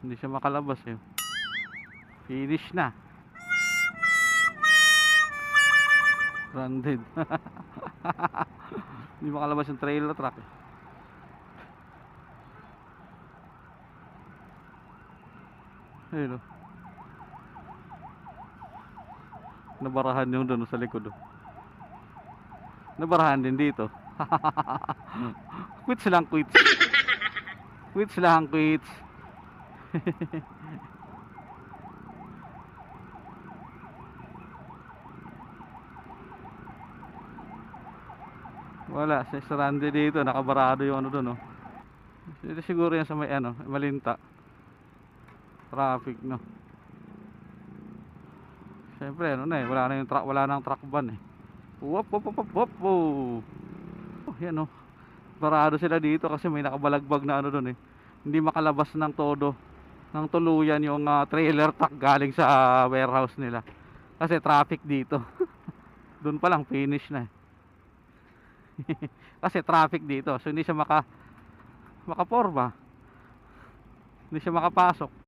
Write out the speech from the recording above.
Hindi siya makalabas eh. Finish na. Stranded. Hindi makalabas yung trailer truck eh. Ayun o. Nabarahan yung doon sa likod o. Nabarahan din dito. Quits lang, quits. Quits lang, quits. Wala, sa stranded dito, nakabarado yung ano doon oh. Siguro yan sa may ano, Malinta. Traffic no. Siyempre ano na eh, wala na yung truck, wala nang truck ban eh. Wop wop wop wop wop. Oh, yan oh. Barado sila dito kasi may nakabalagbag na ano doon eh. Hindi makalabas ng todo, ng tuluyan yung trailer truck galing sa warehouse nila. Kasi traffic dito. Doon pa lang finish na eh. Kasi traffic dito. So hindi siya makaporma. Hindi siya makapasok.